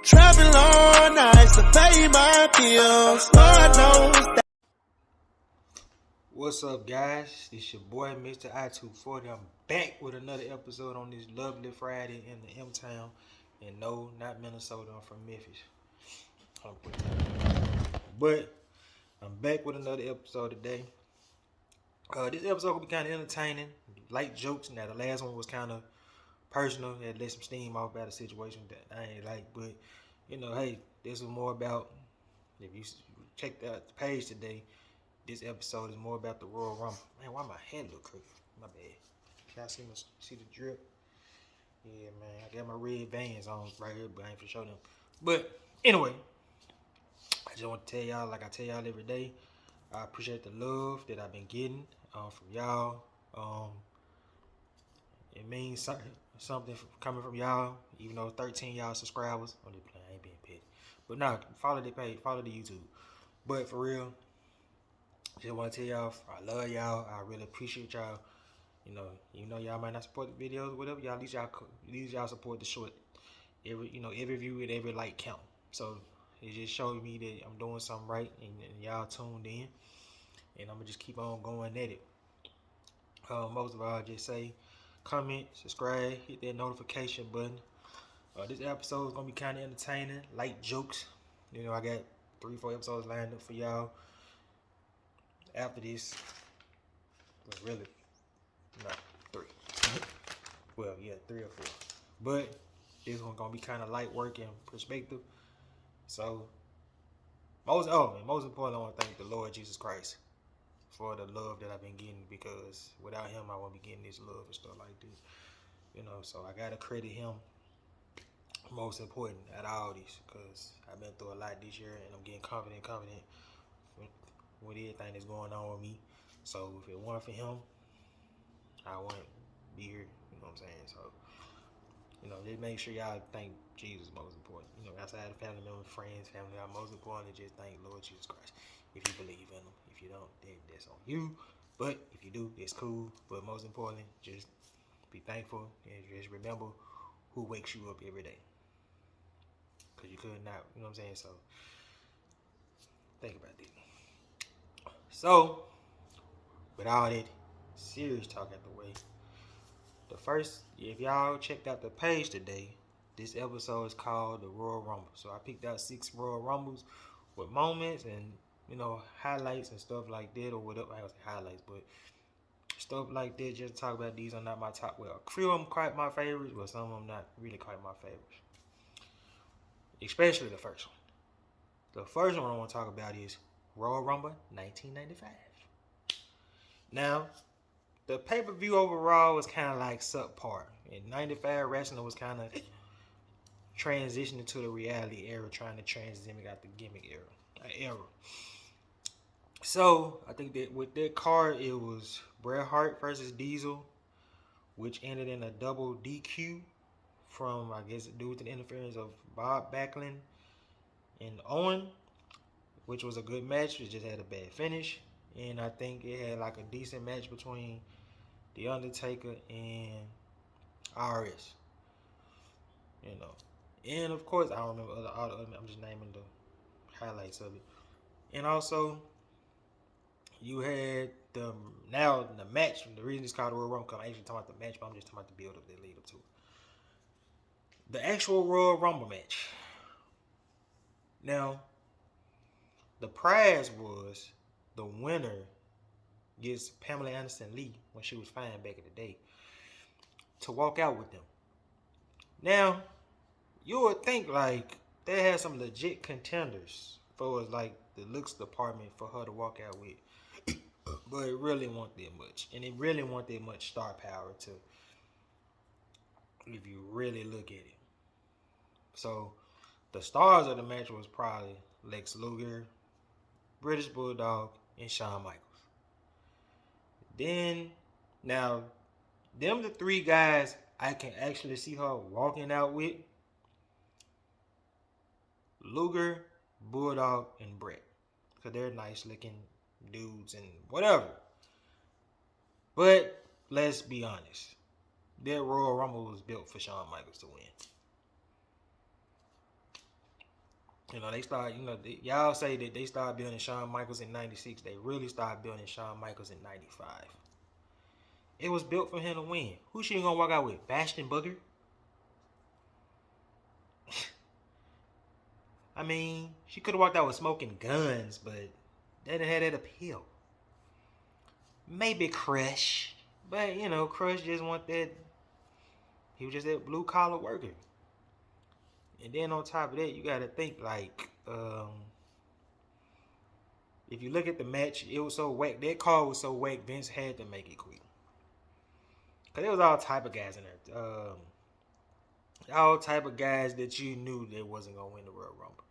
Traveling all night to pay my bills. Lord knows that. What's up, guys? It's your boy, Mr. I-240. I'm back with another episode on this lovely Friday in the M-Town. And no, not Minnesota. I'm from Memphis. But I'm back with another episode today. This episode will be kind of entertaining, light jokes. Now, the last one was kind of personal. It let some steam off about a situation that I ain't like. But, you know, hey, this was more about, if you checked out the page today, this episode is more about the Royal Rumble. Man, why my head look crooked? My bad. Can I see the drip? Yeah, man. I got my red Vans on right here, but I ain't for show them. But anyway, I just want to tell y'all, like I tell y'all every day, I appreciate the love that I've been getting from y'all. It means something coming from y'all, even though 13 y'all subscribers. On this plan, I ain't being petty. But nah, follow the page, follow the YouTube. But for real, just want to tell y'all, I love y'all. I really appreciate y'all. You know, y'all might not support the videos, whatever. Y'all, at least y'all support the short. Every view and every like count. So it just shows me that I'm doing something right, and y'all tuned in. And I'm gonna just keep on going at it. Most of all, just say, comment, subscribe, hit that notification button. This episode is gonna be kind of entertaining, light jokes. You know, I got 3-4 episodes lined up for y'all. After this, well, really, not 3. Well, yeah, 3 or 4. But this one's gonna be kind of light work and perspective. So, most importantly, I want to thank the Lord Jesus Christ for the love that I've been getting, because without Him, I won't be getting this love and stuff like this. You know, so I gotta credit Him most important at all these, because I've been through a lot this year, and I'm getting confident with everything that's going on with me. So if it weren't for Him, I wouldn't be here. You know what I'm saying? So, you know, just make sure y'all thank Jesus most important. You know, outside of family members, friends, family, most importantly, just thank Lord Jesus Christ. If you believe in Him. If you don't, then that's on you. But if you do, it's cool. But most importantly, just be thankful and just remember who wakes you up every day. Because you could not, you know what I'm saying? So, think about that. So, with all that serious talk out the way, if y'all checked out the page today, this episode is called the Royal Rumble. So I picked out 6 Royal Rumbles with moments and, you know, highlights and stuff like that, or whatever. I don't say highlights, but stuff like that. Just to talk about these are not my top. Well, a few of them quite my favorites, but some of them not really quite my favorites. Especially the first one. The first one I want to talk about is Royal Rumble 1995. Now, the pay-per-view overall was kind of like subpar. In 95, wrestling was kind of transitioning to the reality era, trying to transition out the gimmick era. So, I think that with that card, it was Bret Hart versus Diesel, which ended in a double DQ from, I guess, due to the interference of Bob Backlund and Owen, which was a good match. It just had a bad finish. And I think it had like a decent match between The Undertaker and RS. You know. And of course, I don't remember all the other, I'm just naming the highlights of it. And also, you had the match. The reason it's called the Royal Rumble, I'm actually talking about the match, but I'm just talking about the build up that lead up to it. The actual Royal Rumble match. Now, the prize was the winner gets Pamela Anderson Lee, when she was fine back in the day, to walk out with them. Now, you would think like they had some legit contenders for like the looks department for her to walk out with. But it really wasn't that much. And it really wasn't that much star power to, if you really look at it. So, the stars of the match was probably Lex Luger, British Bulldog, and Shawn Michaels. Then, now, them the 3 guys I can actually see her walking out with. Luger, Bulldog, and Bret. Because they're nice looking dudes and whatever. But, let's be honest. That Royal Rumble was built for Shawn Michaels to win. You know, they start. You know, y'all say that they started building Shawn Michaels in '96. They really started building Shawn Michaels in '95. It was built for him to win. Who she gonna walk out with? Bastion Booger? I mean, she could have walked out with Smoking Guns, but they didn't have that appeal. Maybe Crush, but you know, Crush just want that. He was just that blue collar worker. And then on top of that, you gotta think like, if you look at the match, it was so whack. That call was so whack. Vince had to make it quick. Cause there was all type of guys in there. All type of guys that you knew that wasn't gonna win the Royal Rumble.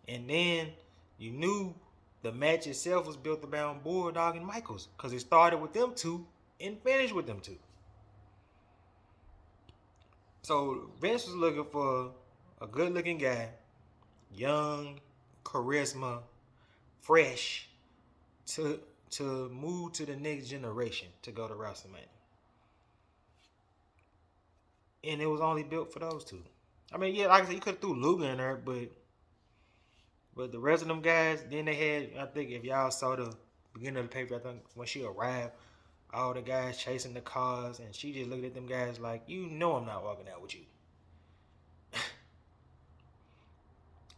And then you knew the match itself was built around Bulldog and Michaels. Cause it started with them two and finished with them two. So Vince was looking for a good looking guy, young, charisma, fresh, to move to the next generation to go to WrestleMania. And it was only built for those two. I mean, yeah, like I said, you could have threw Luger in there, but the rest of them guys, then they had, I think if y'all saw the beginning of the paper, I think when she arrived, all the guys chasing the cars, and she just looked at them guys like, you know I'm not walking out with you.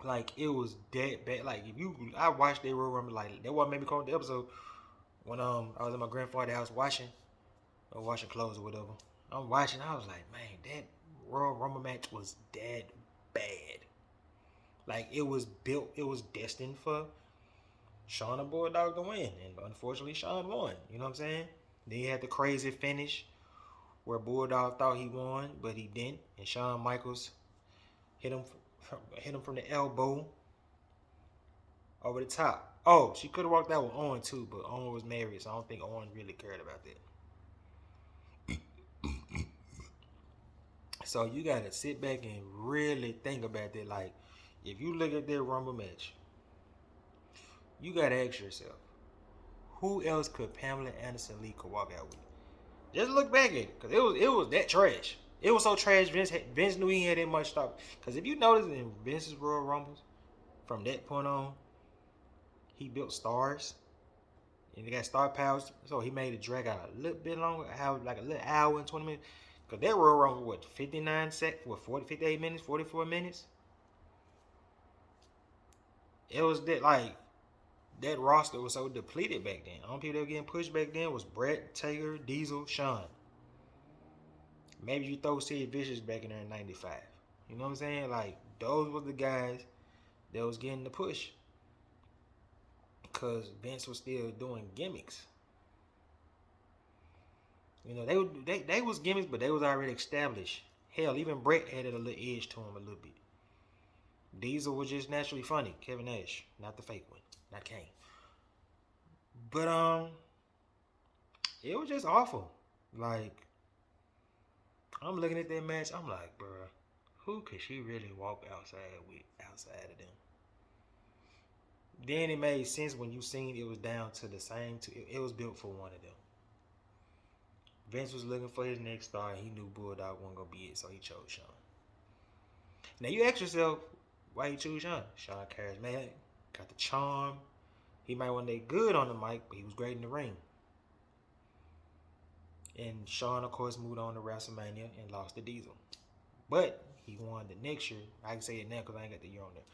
Like, it was that bad. Like, I watched that Royal Rumble, like, that what made me call the episode when I was at my grandfather's house washing clothes or whatever. I'm watching, I was like, man, that Royal Rumble match was that bad. Like, it was destined for Shawn and Bulldog to win. And unfortunately, Shawn won. You know what I'm saying? Then you had the crazy finish where Bulldog thought he won, but he didn't. And Shawn Michaels hit him from the elbow over the top. Oh, she could have walked out with Owen too, but Owen was married, so I don't think Owen really cared about that. So you gotta sit back and really think about that. Like, if you look at that Rumble match, you gotta ask yourself, who else could Pamela Anderson Lee could walk out with? Just look back at it, cause it was that trash. It was so trash. Vince knew he had that much stuff. Cause if you notice in Vince's Royal Rumbles, from that point on, he built stars, and he got star powers. So he made it drag out a little bit longer, like a little hour and 20 minutes. Cause that Royal Rumble, what, 59 seconds, what, 58 minutes, 44 minutes? It was that, like, that roster was so depleted back then. The only people that were getting pushed back then was Bret, Taker, Diesel, Shawn. Maybe you throw Sid Vicious back in there in 95. You know what I'm saying? Like, those were the guys that was getting the push. Because Vince was still doing gimmicks. You know, they was gimmicks, but they was already established. Hell, even Bret had a little edge to him a little bit. Diesel was just naturally funny. Kevin Nash, not the fake one, not Kane. But it was just awful. Like, I'm looking at that match, I'm like, bruh, who could she really walk outside of them? Then it made sense when you seen it was down to the same two. It was built for one of them. Vince was looking for his next star, and he knew Bulldog wasn't gonna be it, so he chose Shawn. Now you ask yourself, why you choose Shawn? Shawn charismatic, got the charm. He might one day good on the mic, but he was great in the ring. And Shawn, of course, moved on to WrestleMania and lost to Diesel. But he won the next year. I can say it now because I ain't got the year on there.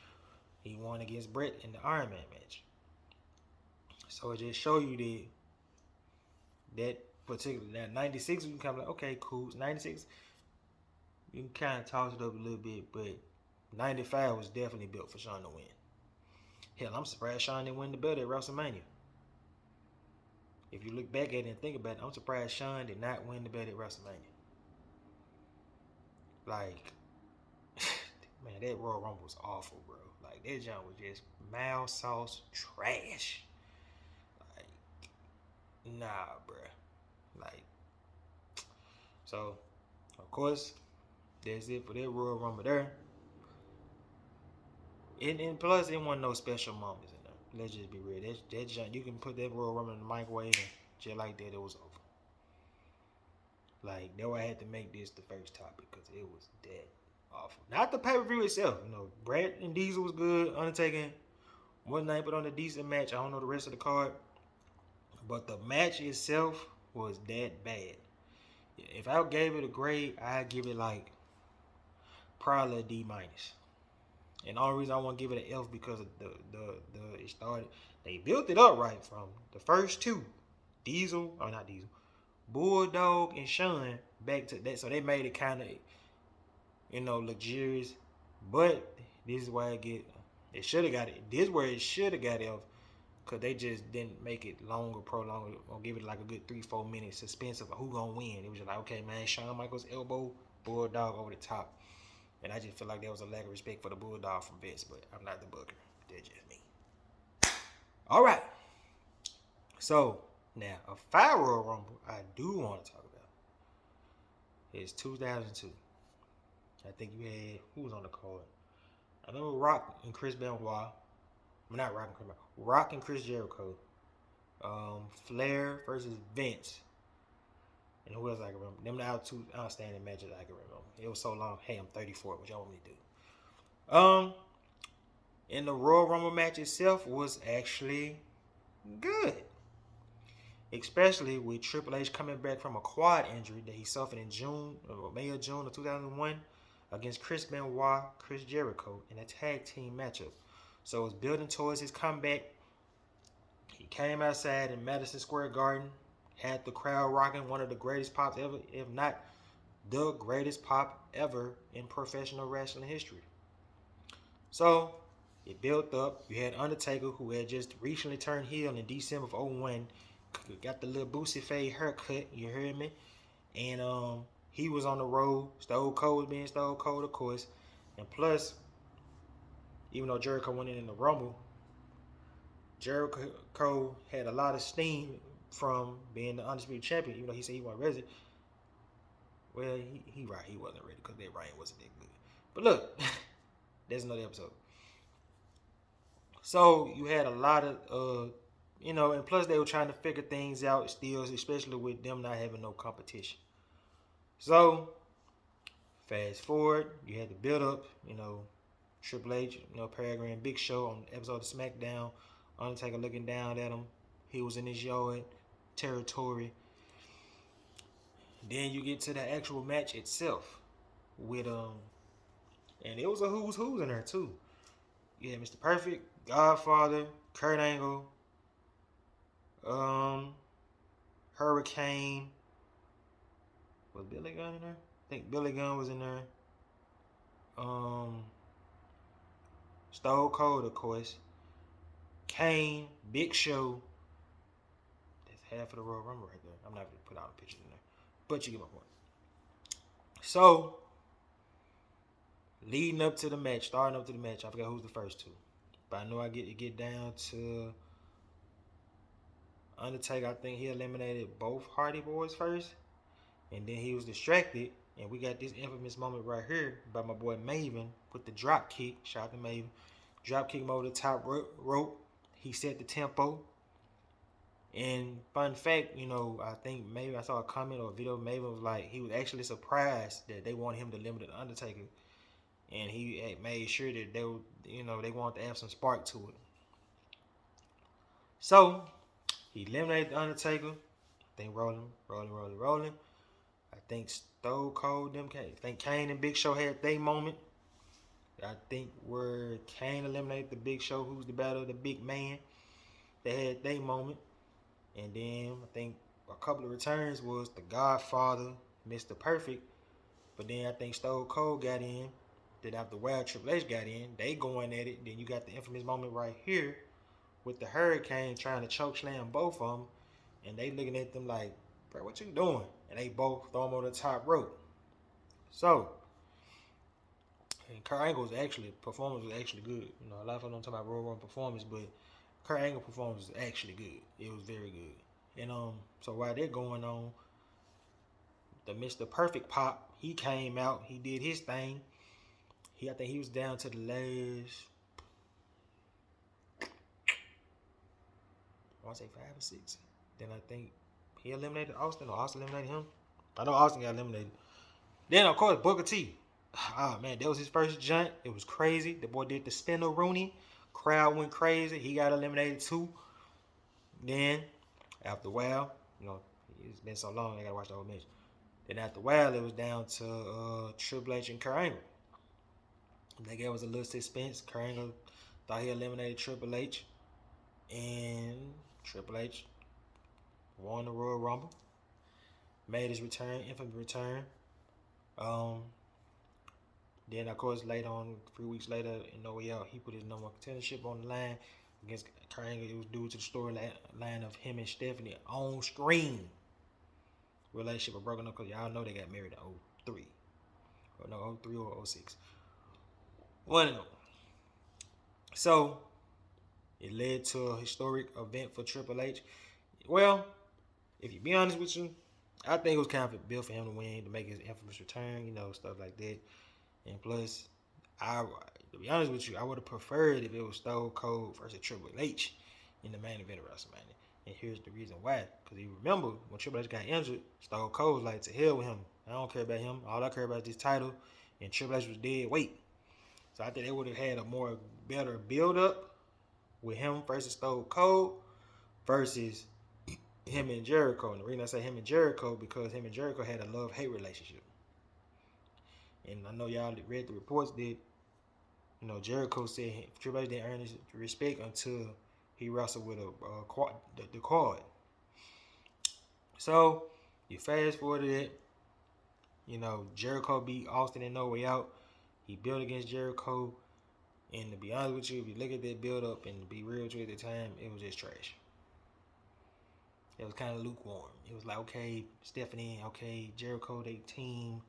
He won against Bret in the Iron Man match. So it just show you that particular, that 96, you can kind of like, okay, cool. 96, you can kind of toss it up a little bit, but 95 was definitely built for Shawn to win. Hell, I'm surprised Shawn didn't win the belt at WrestleMania. If you look back at it and think about it, I'm surprised Shawn did not win the belt at WrestleMania. Like, man, that Royal Rumble was awful, bro. Like, that junk was just mild sauce trash. Like, nah, bro. Like, so, of course, that's it for that Royal Rumble there. And plus, it wasn't no special moments in there. Let's just be real. That junk, you can put that Royal Rumble in the microwave and just like that, it was over. Like, that's why I had to make this the first topic, because it was that Awful. Not the pay-per-view itself. You know, Brett and Diesel was good. Undertaker one night put on a decent match. I don't know the rest of the card. But the match itself was that bad. If I gave it a grade, I'd give it like probably a D minus. And the only reason I want to give it an F because of the it started. They built it up right from the first two, not Diesel, Bulldog and Shawn back to that. So they made it kind of, luxurious. But this is why it should have got it. This is where it should have got F. Because they just didn't make it longer, prolong, or give it like a good 3-4 minute suspense of who gonna win. It was just like, okay, man, Shawn Michaels elbow, Bulldog over the top. And I just feel like there was a lack of respect for the Bulldog from Vince, but I'm not the booker. That's just me. All right. So, now, a Fire Royal Rumble I do want to talk about is 2002. I think you had, who was on the card? I know Rock and Chris Benoit. Not Rock and Chris Benoit. Rock and Chris Jericho. Flair versus Vince. And who else I can remember? Them the two outstanding matches I can remember. It was so long. Hey, I'm 34. What y'all want me to do? And the Royal Rumble match itself was actually good. Especially with Triple H coming back from a quad injury that he suffered in May or June of 2001 against Chris Benoit, Chris Jericho in a tag team matchup. So it was building towards his comeback. He came outside in Madison Square Garden, had the crowd rocking, one of the greatest pops ever, if not the greatest pop ever in professional wrestling history. So it built up. You had Undertaker, who had just recently turned heel in December of 2001, got the little Boosie fade haircut, you heard me? And he was on the road. Stone Cold being Stone Cold, of course. And plus, even though Jericho went in the Rumble, Jericho had a lot of steam from being the Undisputed Champion, even though he said he wasn't ready. Well, he wasn't ready because that reign wasn't that good. But look, there's another episode. So you had a lot of, and plus they were trying to figure things out still, especially with them not having no competition. So, fast forward, you had the build up, Triple H, Peregrine Big Show on the episode of SmackDown. Undertaker looking down at him. He was in his yard territory. Then you get to the actual match itself with and it was a who's in there too. You had Mr. Perfect, Godfather, Kurt Angle, Hurricane. Was Billy Gunn in there? I think Billy Gunn was in there. Stone Cold, of course. Kane, Big Show. That's half of the Royal Rumble right there. I'm not going to put out a picture in there. But you get my point. So, starting up to the match, I forgot who's the first two. But I know I get down to Undertaker. I think he eliminated both Hardy Boys first. And then he was distracted. And we got this infamous moment right here by my boy Maven with the drop kick. Shout out to Maven. Drop kick him over the top rope. He set the tempo. And fun fact, I think maybe I saw a comment or a video. Maven was like, he was actually surprised that they wanted him to limit the Undertaker. And he made sure that they would, they wanted to add some spark to it. So, he eliminated the Undertaker. I think rolling. I think Stone Cold, I think Kane and Big Show had their moment. I think where Kane eliminated the Big Show, who's the battle of the big man, they had their moment. And then I think a couple of returns was the Godfather, Mr. Perfect. But then I think Stone Cold got in. Then after a while, Triple H got in. They going at it. Then you got the infamous moment right here with the Hurricane trying to choke slam both of them. And they looking at them like, bro, what you doing? And they both throw them on the top rope. So, and Kurt Angle's performance was actually good. A lot of people don't talk about Royal Rumble performance, but Kurt Angle performance was actually good. It was very good. And so while they're going on, the Mr. Perfect Pop, he came out, he did his thing. I think he was down to the last, I want to say 5 or 6. Then I think he eliminated Austin, or Austin eliminated him. I know Austin got eliminated. Then of course Booker T. Ah man, that was his first jaunt. It was crazy. The boy did the spinner Rooney. Crowd went crazy. He got eliminated too. Then after a while, it's been so long I gotta watch the whole match. Then after a while, it was down to Triple H and Kurt Angle. That guy was a little suspense. Kurt Angle thought he eliminated Triple H, and Triple H won the Royal Rumble. Made his return, infamous return. Then of course later on, 3 weeks later, in No Way Out, he put his number one contendership on the line against Kurt Angle. It was due to the storyline of him and Stephanie on screen. Relationship was broken up because y'all know they got married in 03. Or no, 03 or 06. One of them. So, it led to a historic event for Triple H. Well, if you be honest with you, I think it was kind of built for him to win, to make his infamous return, stuff like that. And plus, to be honest with you, I would have preferred if it was Stone Cold versus Triple H in the main event of WrestleMania. And here's the reason why. Because you remember, when Triple H got injured, Stone Cold was like, to hell with him. I don't care about him. All I care about is this title. And Triple H was dead weight. So I think they would have had a better build-up with him versus Stone Cold versus him and Jericho. And the reason I say him and Jericho, because him and Jericho had a love-hate relationship. And I know y'all read the reports that, Jericho said Triple H didn't earn his respect until he wrestled with the quad. So, you fast forward to that. Jericho beat Austin in No Way Out. He built against Jericho. And to be honest with you, if you look at that build-up and to be real with you at the time, it was just trash. It was kind of lukewarm. It was like, okay, Stephanie, okay, Jericho, they team.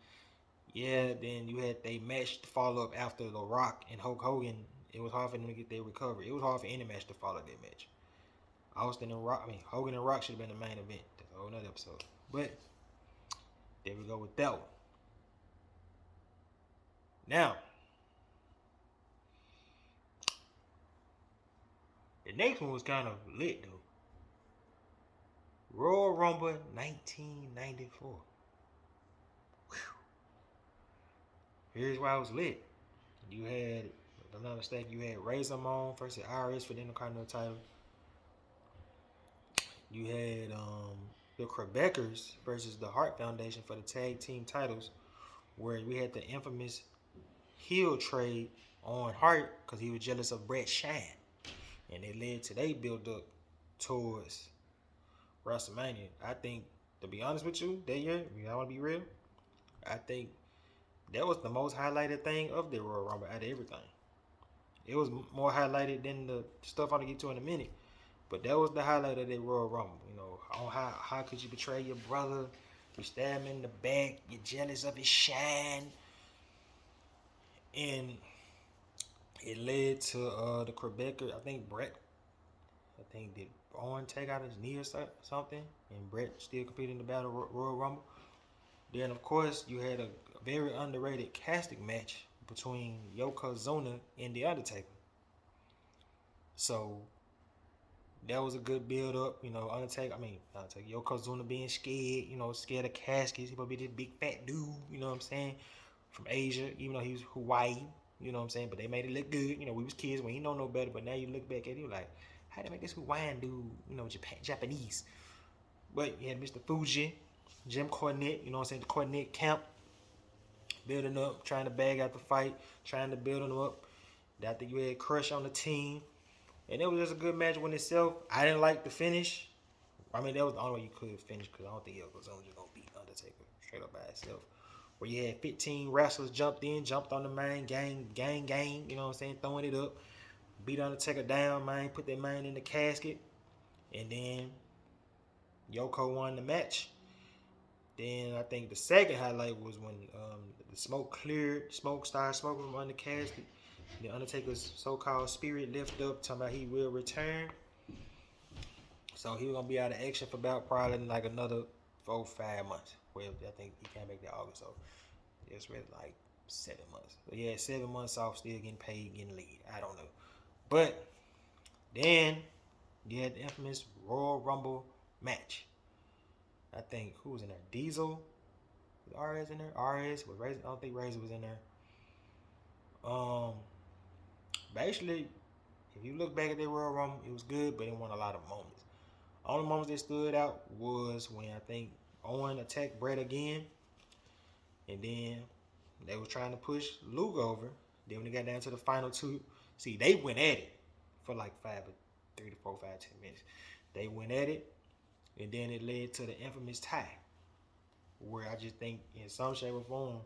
Yeah, then you had they match to follow up after The Rock and Hulk Hogan. It was hard for them to get their recovery. It was hard for any match to follow that match. Hogan and Rock should have been the main event. That's a whole nother episode. But there we go with that one. Now, the next one was kind of lit though. Royal Rumble 1994. Whew. Here's why it was lit. You had, if I'm not mistaken, you had Razor Ramon versus IRS for the Intercontinental title. You had the Quebecers versus the Hart Foundation for the tag team titles, where we had the infamous heel trade on Hart because he was jealous of Bret Shine. And it led to they build up towards WrestleMania. I think, to be honest with you, that year, I want to be real, I think that was the most highlighted thing of the Royal Rumble out of everything. It was more highlighted than the stuff I'm going to get to in a minute. But that was the highlight of the Royal Rumble. On how could you betray your brother? You stab him in the back. You're jealous of his shine. And it led to the Quebecer. I think Bret, did Owen take out his knee or something? And Bret still competed in the Battle Royal Rumble. Then, of course, you had a very underrated casting match between Yokozuna and The Undertaker. So, that was a good build-up. Yokozuna being scared, scared of caskets. He probably be this big fat dude, you know what I'm saying, from Asia, even though he was Hawaii, you know what I'm saying, but they made it look good. We was kids when you know no better, but now you look back at it, you like, how they make this Hawaiian dude, Japanese? But you had Mr. Fuji, Jim Cornette, you know what I'm saying, the Cornette camp, building up, trying to bag out the fight, trying to build them up. I think you had Crush on the team. And it was just a good match in itself. I didn't like the finish. That was the only way you could finish because I don't think Yokozuna was going to beat Undertaker straight up by itself. Where you had 15 wrestlers jumped on the main gang, you know what I'm saying, throwing it up. Beat Undertaker down, put that man in the casket. And then Yoko won the match. Then I think the second highlight was when the smoke cleared, started smoking from under the casket. The Undertaker's so-called spirit lifted up, talking about he will return. So he was going to be out of action for about probably like another 4 or 5 months. Well, I think he came back that August, so it's really like 7 months. But yeah, 7 months off, still getting paid, getting lead. I don't know. But then you had the infamous Royal Rumble match. I think, who was in there? Diesel? Was RS in there? RS? Was Razor? I don't think Razor was in there. Um, basically, if you look back at the Royal Rumble, it was good, but it wasn't a lot of moments. Only moments that stood out was when I think Owen attacked Brett again, and then they were trying to push Luke over. Then when they got down to the final two, see, they went at it for like 3 to 4, 5, 10 minutes. They went at it, and then it led to the infamous tie, where I just think in some shape or form,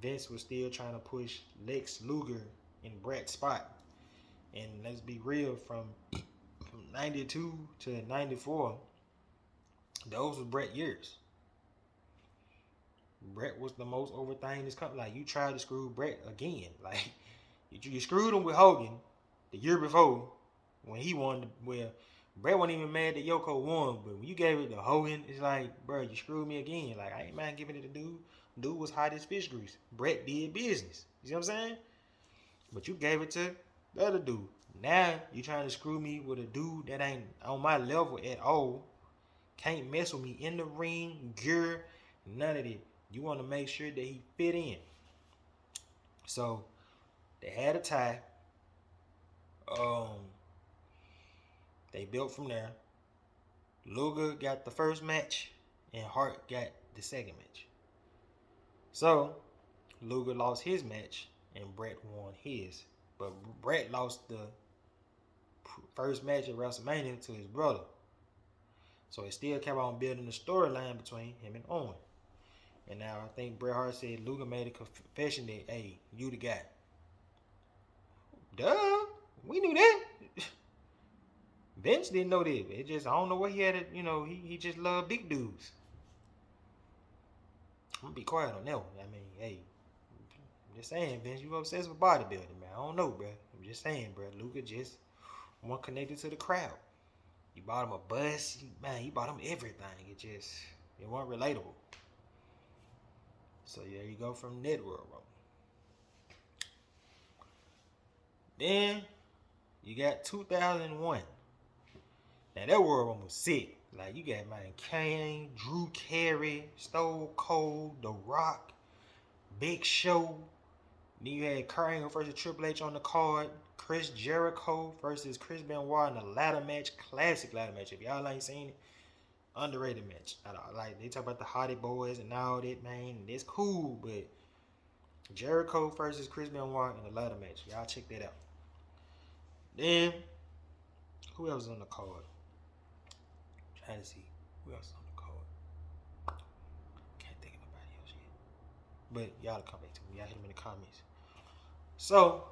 Vince was still trying to push Lex Luger in Brett's spot. And let's be real, from 92 to 94, those were Brett years. Brett was the most over thing in this company. Like, you tried to screw Brett again. Like, you screwed him with Hogan the year before when he won. Well, Brett wasn't even mad that Yoko won, but when you gave it to Hogan, it's like, bro, you screwed me again. Like, I ain't mind giving it to dude. Dude was hot as fish grease. Brett did business. You see what I'm saying? But you gave it to the other dude. Now you trying to screw me with a dude that ain't on my level at all. Can't mess with me in the ring, gear, none of it. You want to make sure that he fit in. So they had a tie. They built from there. Luger got the first match, and Hart got the second match. So Luger lost his match, and Brett won his. But Brett lost the first match at WrestleMania to his brother. So it still kept on building the storyline between him and Owen. And now I think Bret Hart said Luger made a confession that, hey, you the guy. Duh, we knew that. Vince didn't know that. It just, I don't know what he had it, he just loved big dudes. I'm gonna be quiet on that one. I mean, hey, I'm just saying, Vince, you obsessed with bodybuilding, man. I don't know, bro. I'm just saying, bro. Luger just wasn't connected to the crowd. You bought him a bus, man. You bought him everything. It wasn't relatable. So there you go from Network Rumble. Then you got 2001. Now that Royal Rumble was sick. Like, you got Kane, Drew Carey, Stone Cold, The Rock, Big Show. Then you had Kurt Angle versus Triple H on the card. Chris Jericho versus Chris Benoit in a ladder match. Classic ladder match. If y'all ain't seen it, underrated match. Like, they talk about the Hardy Boys and all that, man. It's cool, but Jericho versus Chris Benoit in a ladder match. Y'all check that out. Then, who else is on the card? I'm trying to see who else is on the card. Can't think of nobody else yet. But y'all come back to me. Y'all hit them in the comments. So,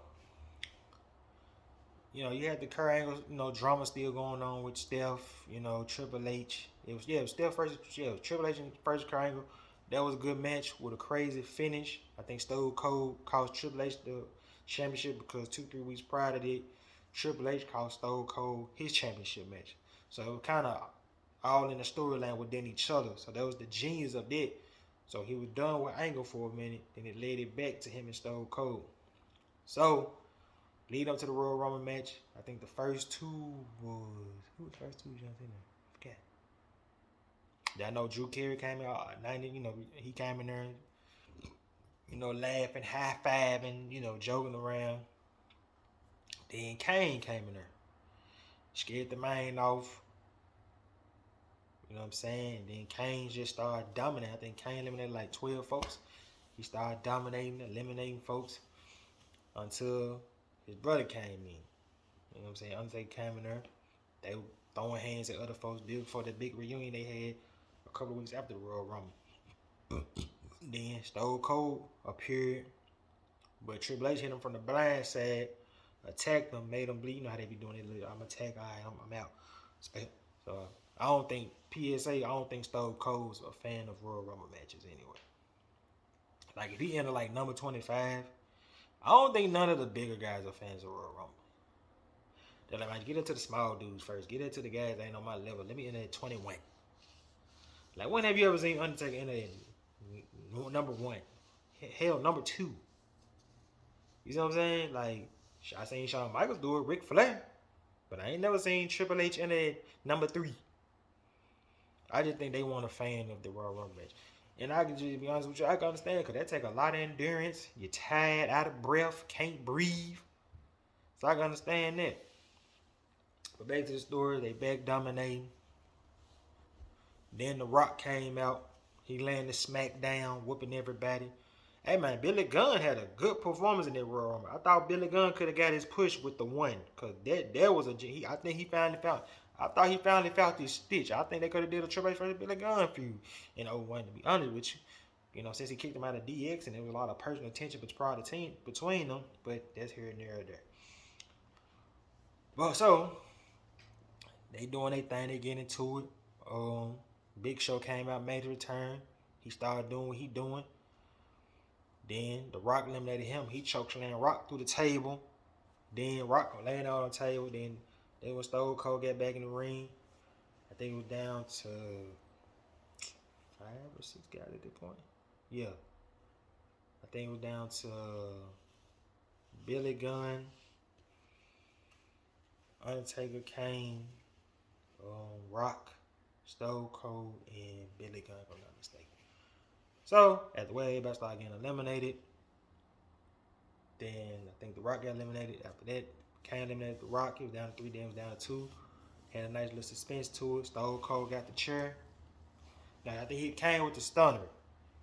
you had the Kurt Angle, drama still going on with Steph, Triple H. It was Steph versus Triple H versus Kurt Angle. That was a good match with a crazy finish. I think Stone Cold cost Triple H the championship because 2-3 weeks prior to that, Triple H cost Stone Cold his championship match. So it was kind of all in the storyline within each other. So that was the genius of that. So he was done with Angle for a minute, then it led it back to him and Stone Cold. So, lead up to the Royal Rumble match, I think the first two was... Who was the first two John Cena? I forgot. I know Drew Carey came out, he came in there, laughing, high-fiving, joking around. Then Kane came in there. Scared the man off. You know what I'm saying? And then Kane just started dominating. I think Kane eliminated like 12 folks. He started dominating, eliminating folks until his brother came in. You know what I'm saying? Undertaker came in there. They were throwing hands at other folks. Did before the big reunion they had a couple of weeks after the Royal Rumble. Then Stone Cold appeared, but Triple H hit him from the blind side, attacked him, made him bleed. You know how they be doing it. I'm attack. All right, I'm out. So I don't think Stone Cold's a fan of Royal Rumble matches anyway. Like, if he entered like number 25, I don't think none of the bigger guys are fans of Royal Rumble. They're like, man, get into the small dudes first. Get into the guys that ain't on my level. Let me enter at 21. Like, when have you ever seen Undertaker enter at number 1? Hell, number 2. You see what I'm saying? Like, I seen Shawn Michaels do it, Ric Flair. But I ain't never seen Triple H enter at number 3. I just think they want a fan of the Royal Rumble match. And I can just be honest with you, I can understand because that take a lot of endurance. You're tired, out of breath, can't breathe. So I can understand that. But back to the story, they back dominating. Then The Rock came out. He landed smackdown, whooping everybody. Hey man, Billy Gunn had a good performance in that Royal Rumble. I thought Billy Gunn could have got his push with the one, cause that was I think he finally found. I thought he finally found his stitch. I think they could have did a Triple H versus Billy Gunn feud in 01. To be honest with you, since he kicked him out of DX and there was a lot of personal tension between them, but that's here and there. Well, so they doing their thing. They getting into it. Big Show came out, made a return. He started doing what he doing. Then The Rock eliminated him. He chokeslammed Rock through the table. Then Rock laying out on the table. Then when Stone Cold got back in the ring, I think it was down to 5 or 6 guys at that point. Yeah. I think it was down to Billy Gunn, Undertaker, Kane, Rock, Stone Cold, and Billy Gunn, if I'm not mistaken. So, at the way everybody started getting eliminated, then I think The Rock got eliminated. After that, Kane eliminated The Rock. He was down to 3, then it was down to 2. Had a nice little suspense to it. Stone Cold got the chair. Now, I think he came with the stunner.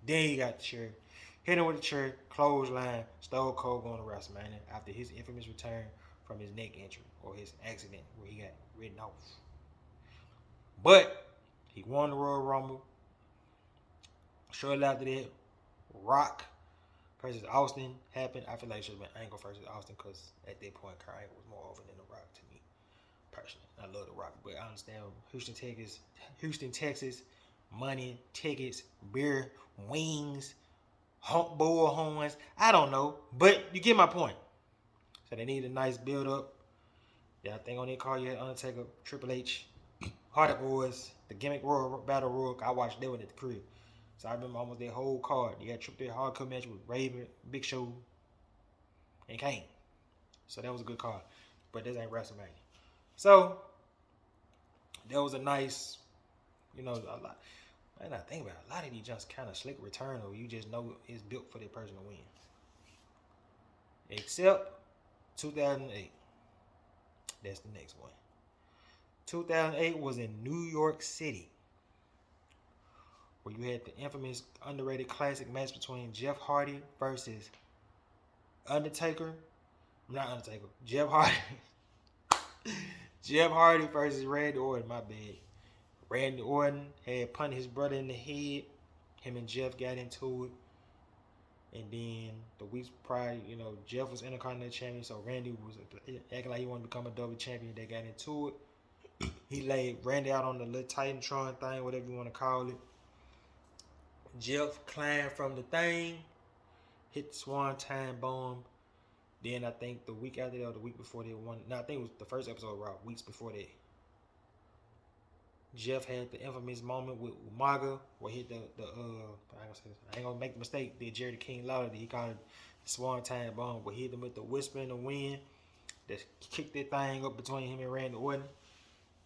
Then he got the chair. Hit him with the chair, clothesline, Stone Cold going to WrestleMania after his infamous return from his neck injury or his accident where he got written off. But he won the Royal Rumble. Shortly after that, Rock versus Austin happened. I feel like it should have been Angle versus Austin because at that point, Kurt Angle was more over than The Rock to me, personally. I love The Rock, but I understand Houston, Texas, money, tickets, beer, wings, bull horns. I don't know, but you get my point. So they need a nice build up. Yeah, I think on that card you had Undertaker, Triple H, Hardy Boys, the Gimmick Royal Battle Royal. I watched that one at the crib. So I remember almost that whole card. You got Triple H hardcore match with Raven, Big Show, and Kane. So that was a good card. But this ain't WrestleMania. So that was a nice, a lot. Man, I think about it, a lot of these just kind of slick return, or you just know it's built for that person to win. Except 2008. That's the next one. 2008 was in New York City, where you had the infamous underrated classic match between Jeff Hardy versus Jeff Hardy. Jeff Hardy versus Randy Orton, my bad. Randy Orton had punched his brother in the head. Him and Jeff got into it. And then the weeks prior, Jeff was Intercontinental Champion, so Randy was acting like he wanted to become a double champion. They got into it. He laid Randy out on the little Titantron thing, whatever you want to call it. Jeff climbed from the thing, hit the Swanton bomb. Then I think the week after that, or the week before that, I think it was the first episode of Raw, weeks before that. Jeff had the infamous moment with Umaga where he hit I ain't gonna make the mistake that Jerry the King Lawler did. He called it the Swanton bomb, where he hit him with the whisper in the wind that kicked that thing up between him and Randy Orton.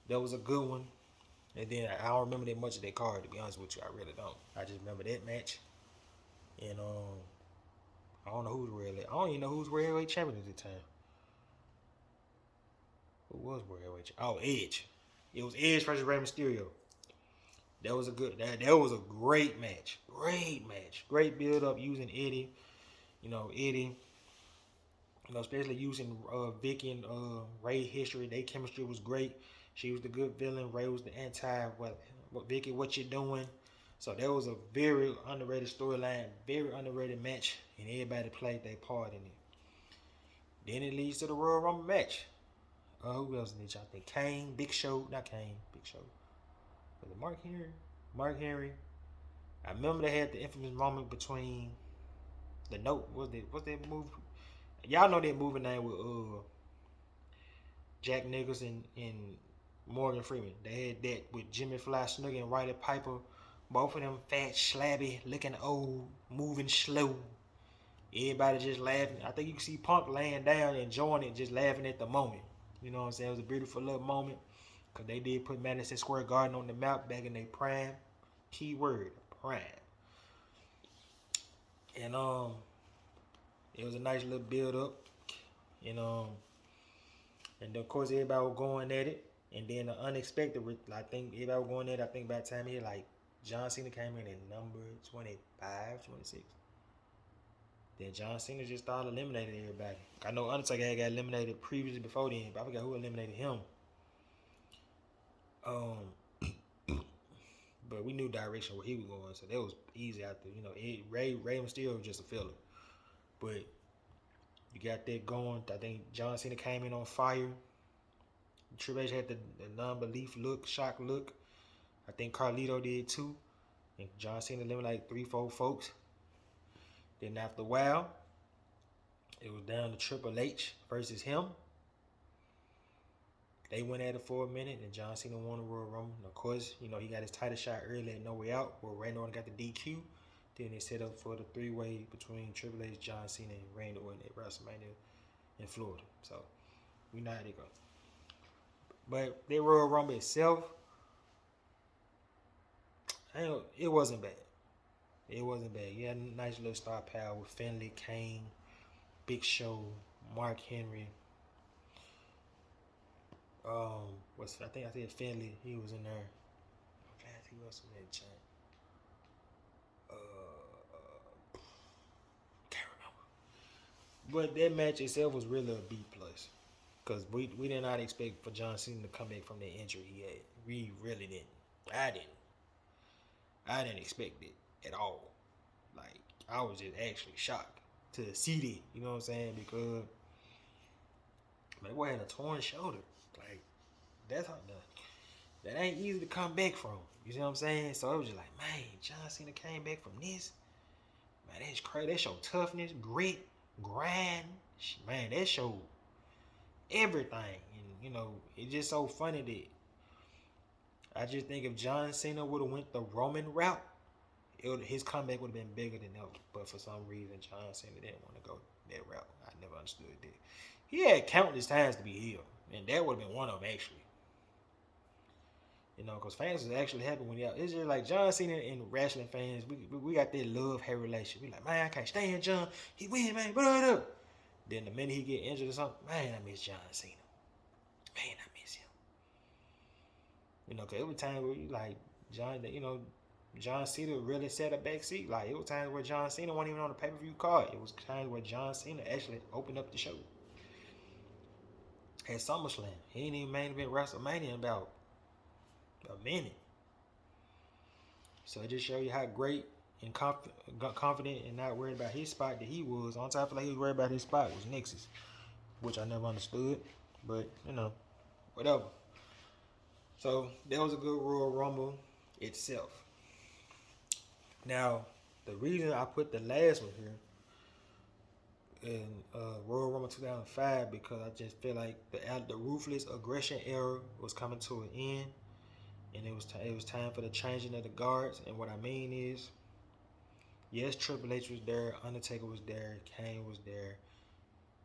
That was a good one. And then I don't remember that much of that card, to be honest with you. I really don't. I just remember that match. And I don't know who's really. I don't even know who's World Heavyweight Champion at the time. Who was World Heavyweight Champion? Oh, Edge. It was Edge versus Rey Mysterio. That was a great match. Great match. Great build up using Eddie. Eddie. Especially using Vicky and Rey history. Their chemistry was great. She was the good villain. Rey was the anti. Vicky, what you doing? So that was a very underrated storyline, very underrated match, and everybody played their part in it. Then it leads to the Royal Rumble match. Who else did y'all think? Kane, Big Show, not Kane, Big Show. Was it Mark Henry? Mark Henry. I remember they had the infamous moment between the note. What's that movie? Y'all know that movie name with Jack Nicholson and Morgan Freeman. They had that with Jimmy Fly Snuka and Roddy Piper. Both of them fat, slabby, looking old, moving slow. Everybody just laughing. I think you can see Punk laying down, enjoying it, just laughing at the moment. You know what I'm saying? It was a beautiful little moment. Because they did put Madison Square Garden on the map back in their prime. Keyword, prime. And it was a nice little build up. And and of course everybody was going at it. And then the unexpected, I think everybody was going at it. I think by the time he like John Cena came in at number 25, 26. Then John Cena just started eliminating everybody. I know Undertaker had got eliminated previously before then, but I forgot who eliminated him. But we knew direction where he was going, so that was easy after. You know, Rey Mysterio was just a filler. But you got that going. I think John Cena came in on fire. Triple H had the non-belief look, shock look. I think Carlito did too. And John Cena living like 3-4 folks. Then after a while, it was down to Triple H versus him. They went at it for a minute, and John Cena won the Royal Rumble. And of course, you know, he got his title shot early at No Way Out, where Randy Orton got the DQ. Then they set up for the three-way between Triple H, John Cena, and Randy Orton at WrestleMania in Florida. So, we know how they go. But the Royal Rumble itself, it wasn't bad. It wasn't bad. You had a nice little star power with Finlay, Kane, Big Show, Mark Henry. I think I said Finlay. He was in there. I'm trying to see who else was in the chat. Can't remember. But that match itself was really a B plus, because we did not expect for John Cena to come back from the injury he had. We really didn't. I didn't expect it at all. Like, I was just actually shocked to see that. You know what I'm saying? Because man, boy had a torn shoulder. Like, that ain't easy to come back from. You see what I'm saying? So it was just like, man, John Cena came back from this. Man, that's crazy. That showed toughness, grit, grind. Man, that showed everything. And, you know, it's just so funny that I just think if John Cena would have went the Roman route, his comeback would have been bigger than ever. But for some reason, John Cena didn't want to go that route. I never understood that. He had countless times to be healed, and that would have been one of them, actually. You know, because fans was actually happy when he out. It's just like John Cena and wrestling fans, we got that love-hate relationship. We like, man, I can't stand John. He win, man. Blah. Then the minute he get injured or something, man, I miss John Cena. Man, I miss him. You know, because every time where you like John Cena really set a back seat. Like, it was times where John Cena wasn't even on the pay-per-view card. It was times where John Cena actually opened up the show. At SummerSlam, he ain't even main event WrestleMania in about a minute. So it just show you how great and confident and not worried about his spot that he was. On top of like he was worried about his spot was Nix's, which I never understood. But, you know, whatever. So that was a good Royal Rumble itself. Now, the reason I put the last one here in Royal Rumble 2005, because I just feel like the ruthless aggression era was coming to an end, and it was time for the changing of the guards. And what I mean is, yes, Triple H was there, Undertaker was there, Kane was there.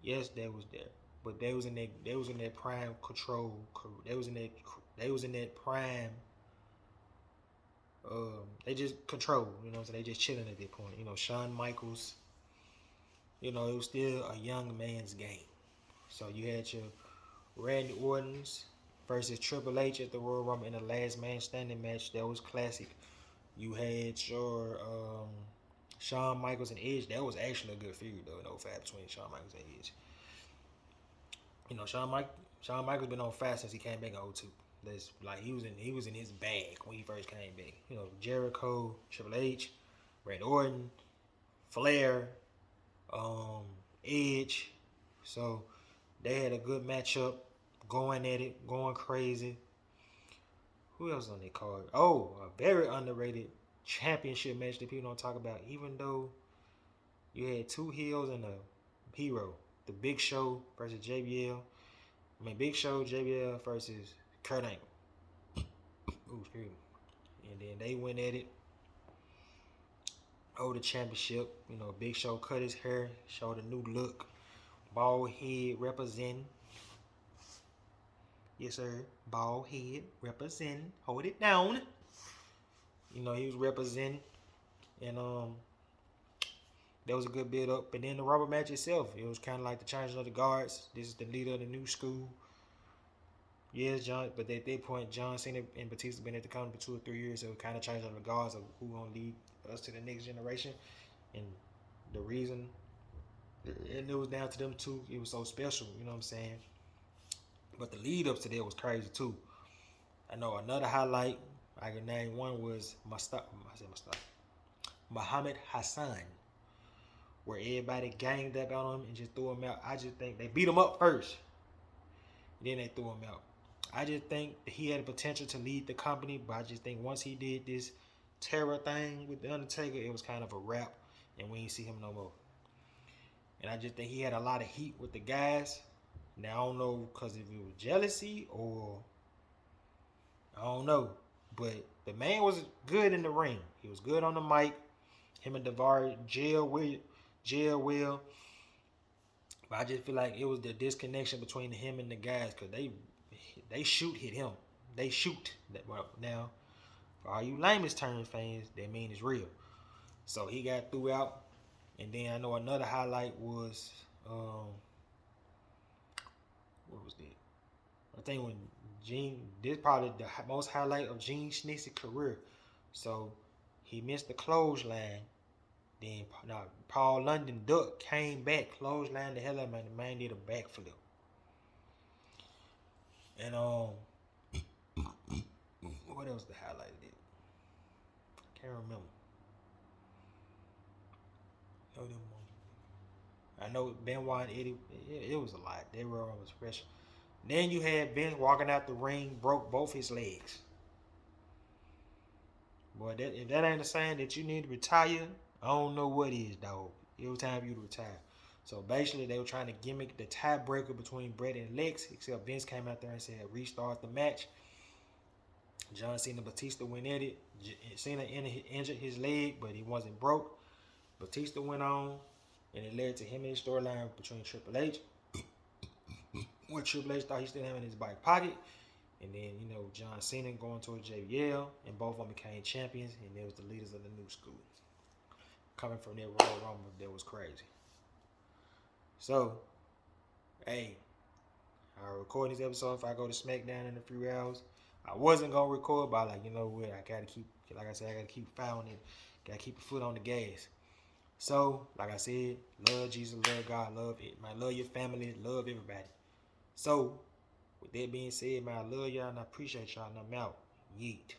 Yes, they was there, but they was in that prime control. They was in that prime. They just control. You know what I'm saying? They just chilling at that point. You know, Shawn Michaels. You know, it was still a young man's game. So you had your Randy Orton's versus Triple H at the Royal Rumble in the last man standing match. That was classic. You had your Shawn Michaels and Edge. That was actually a good feud though in 05 between Shawn Michaels and Edge. You know, Shawn Michaels been on fire since he came back in 02. That's like he was in his bag when he first came back. You know, Jericho, Triple H, Randy Orton, Flair, Edge. So they had a good matchup, going at it, going crazy. Who else on their card? Oh, a very underrated championship match that people don't talk about. Even though you had two heels and a hero, the Big Show versus JBL. I mean, Big Show, JBL versus Kurt Angle. Ooh, excuse me. And then they went at it. Oh, the championship. You know, Big Show cut his hair, showed a new look. Bald head representing. Yes, sir. Bald head representing. Hold it down. You know, he was representing. And That was a good build up. But then the rubber match itself, it was kind of like the changing of the guards. This is the leader of the new school. Yes, John. But at that point, John Cena and Batista been at the company for 2 or 3 years, so it kind of changed on the guards of who gonna lead us to the next generation. And the reason, and it was down to them two. It was so special. You know what I'm saying? But the lead up to that was crazy too. I know another highlight I can name one was Muhammad Hassan, where everybody ganged up on him and just threw him out. I just think they beat him up first, then they threw him out. I just think that he had the potential to lead the company, but I just think once he did this terror thing with the Undertaker, it was kind of a wrap, and we ain't see him no more. And I just think he had a lot of heat with the guys. Now I don't know because if it was jealousy or I don't know, but the man was good in the ring. He was good on the mic. Him and Daivari jail well. But I just feel like it was the disconnection between him and the guys because they hit him. They shoot. Well, now, for all you layman's term fans, that mean it's real. So he got threw out. And then I know another highlight was, what was that? I think when this probably the most highlight of Gene Schnitz's career. So he missed the clothesline. Then Paul London duck came back, clothesline the hell out of him, and the man did a backflip. And what else the highlight of it? Can't remember. I know Benoit and Eddie, it was a lot. They were on special. Then you had Vince walking out the ring, broke both his legs. Boy, if that ain't a sign that you need to retire, I don't know what is, dog. It was time for you to retire. So basically, they were trying to gimmick the tiebreaker between Bret and Lex, except Vince came out there and said, restart the match. John Cena and Batista went at it. Cena injured his leg, but he wasn't broke. Batista went on, and it led to him and his storyline between Triple H. Where Triple H thought he still had him in his back pocket. And then, John Cena going towards JBL, and both of them became champions, and they was the leaders of the new school. Coming from that Royal Rumble, that was crazy. So, hey, I'm recording this episode if I go to SmackDown in a few hours. I wasn't going to record, but I got to keep, like I said, I got to keep following it. Got to keep a foot on the gas. So, like I said, love Jesus, love God, love it. Man, love your family, love everybody. So, with that being said, man, I love y'all and I appreciate y'all and I'm out. Yeet.